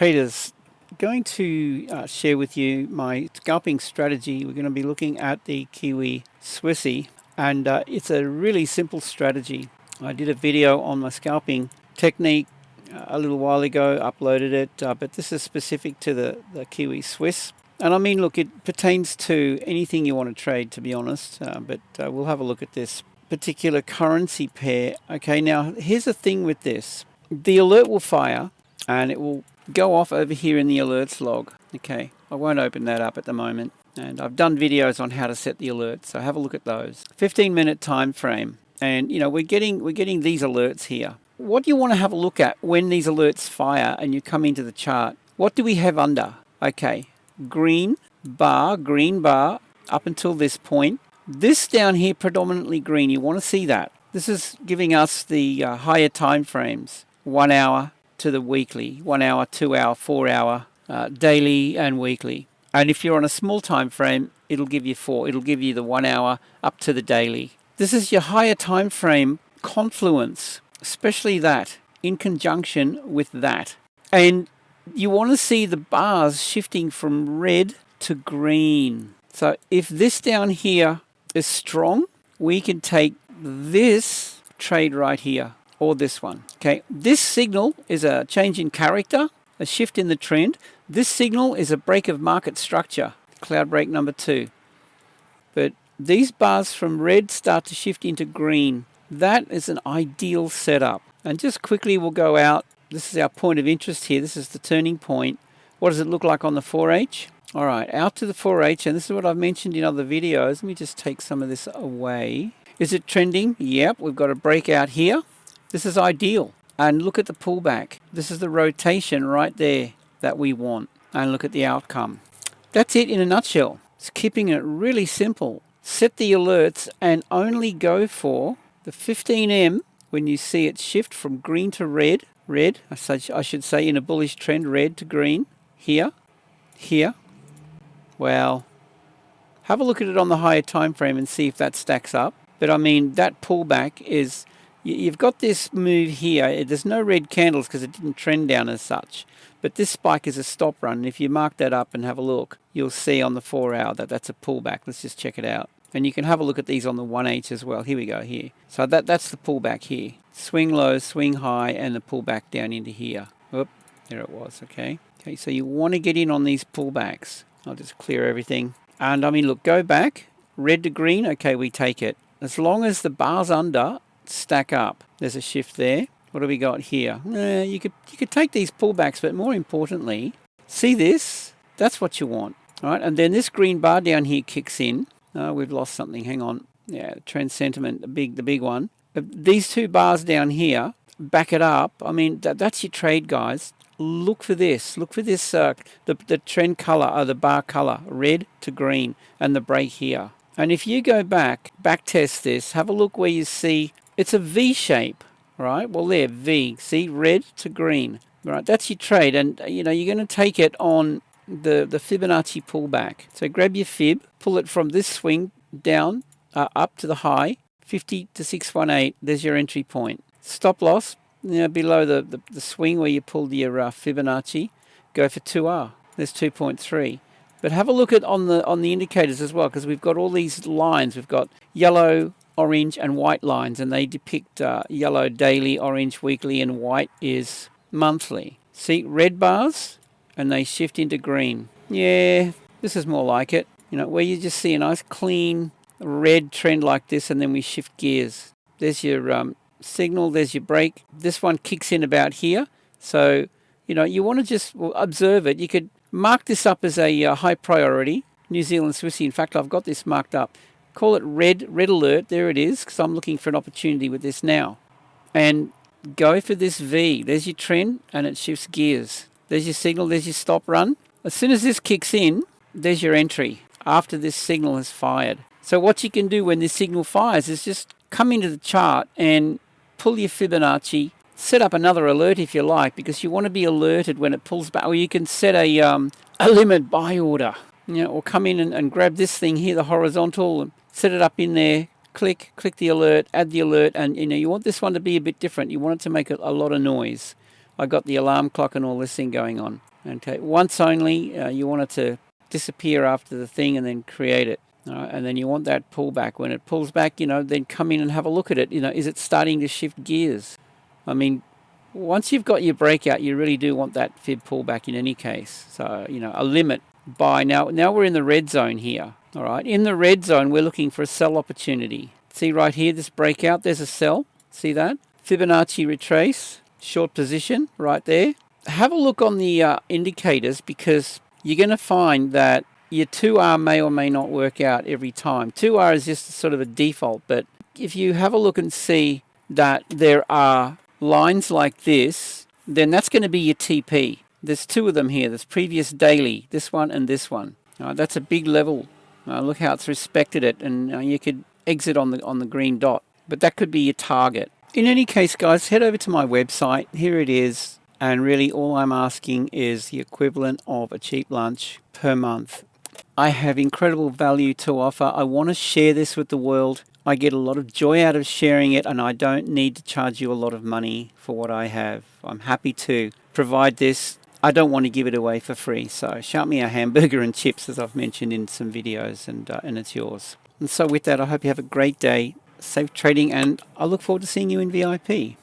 traders, going to share with you my scalping strategy. We're going to be looking at the Kiwi Swissy, and it's a really simple strategy. I did a video on my scalping technique a little while ago, uploaded it, but this is specific to the Kiwi Swiss. And I mean, look, it pertains to anything you want to trade, to be honest, but we'll have a look at this particular currency pair. Okay, now here's the thing with this. The alert will fire and it will go off over here in the alerts log. Okay, I won't open that up at the moment, and I've done videos on how to set the alerts, so have a look at those. 15-minute time frame, and you know we're getting these alerts here. What do you want to have a look at when these alerts fire and you come into the chart? What do we have under? Okay, green bar up until this point. This down here predominantly green. You want to see that. This is giving us the higher time frames. 1 hour to the weekly, 1 hour, 2 hour, 4 hour, daily and weekly. And if you're on a small time frame, it'll give you 4. It'll give you the 1 hour up to the daily. This is your higher time frame confluence, especially that in conjunction with that. And you want to see the bars shifting from red to green. So if this down here is strong, we can take this trade right here, or this one. Okay, this signal is a change in character, a shift in the trend. This signal is a break of market structure, cloud break number 2. But these bars from red start to shift into green. That is an ideal setup. And just quickly we'll go out. This is our point of interest here. This is the turning point. What does it look like on the 4H? All right, out to the 4H, and this is what I've mentioned in other videos. Let me just take some of this away. Is it trending? Yep, we've got a breakout here. This is ideal. And look at the pullback. This is the rotation right there that we want. And look at the outcome. That's it in a nutshell. It's keeping it really simple. Set the alerts and only go for the 15M when you see it shift from green to red. Red, I should say in a bullish trend, red to green. Here. Well, have a look at it on the higher time frame and see if that stacks up. But I mean, that pullback is... You've got this move here. There's no red candles because it didn't trend down as such. But this spike is a stop run. And if you mark that up and have a look, you'll see on the 4 hour that that's a pullback. Let's just check it out. And you can have a look at these on the 1H as well. Here we go, here. So that's the pullback here. Swing low, swing high, and the pullback down into here. Oop, there it was, okay. Okay, so you want to get in on these pullbacks. I'll just clear everything. And I mean, look, go back. Red to green, okay, we take it. As long as the bars under stack up. There's a shift there. What do we got here? You could take these pullbacks, but more importantly, see this? That's what you want. All right, and then this green bar down here kicks in. We've lost something. Hang on. Yeah, trend sentiment, the big one. These two bars down here back it up. I mean, that's your trade, guys. Look for this. Look for this. The trend color, or the bar color, red to green, and the break here. And if you go back test this, have a look where you see it's a V shape, right? Well, there, V. See, red to green, right? That's your trade, and you know you're going to take it on the Fibonacci pullback. So grab your fib, pull it from this swing down up to the high, 50 to 618. There's your entry point. Stop loss, you know, below the swing where you pulled your Fibonacci. Go for 2R. There's 2.3. But have a look at on the indicators as well, because we've got all these lines. We've got yellow, orange and white lines, and they depict yellow daily, orange weekly, and white is monthly. See, red bars, and they shift into green. Yeah, this is more like it. You know, where you just see a nice clean red trend like this, and then we shift gears. There's your signal, there's your break. This one kicks in about here. So, you know, you want to just observe it. You could mark this up as a high priority, New Zealand Swissy. In fact, I've got this marked up. Call it red alert. There it is, because I'm looking for an opportunity with this now. And go for this V. There's your trend, and it shifts gears. There's your signal, there's your stop run. As soon as this kicks in, there's your entry after this signal has fired. So what you can do when this signal fires is just come into the chart and pull your Fibonacci, set up another alert if you like, because you want to be alerted when it pulls back. Or you can set a limit buy order, you know, or come in and grab this thing here, the horizontal, and set it up in there, click the alert, add the alert, and you know you want this one to be a bit different. You want it to make a lot of noise. I got the alarm clock and all this thing going on. Okay, once only. You want it to disappear after the thing and then create it. And then you want that pullback. When it pulls back, then come in and have a look at it. Is it starting to shift gears? I mean, once you've got your breakout, you really do want that fib pullback in any case. So, a limit buy. Now we're in the red zone here. All right, in the red zone, we're looking for a sell opportunity. See right here, this breakout, there's a sell. See that? Fibonacci retrace, short position right there. Have a look on the indicators, because you're going to find that your 2R may or may not work out every time. 2R is just sort of a default, but if you have a look and see that there are lines like this, then that's going to be your TP. There's two of them here. There's previous daily, this one and this one. That's a big level. Look how it's respected it, and you could exit on the green dot, but that could be your target. In any case, guys, head over to my website. Here it is. And really all I'm asking is the equivalent of a cheap lunch per month. I have incredible value to offer. I want to share this with the world. I get a lot of joy out of sharing it, and I don't need to charge you a lot of money for what I have. I'm happy to provide this. I don't want to give it away for free. So shout me a hamburger and chips, as I've mentioned in some videos, and it's yours. And so with that, I hope you have a great day, safe trading, and I look forward to seeing you in VIP.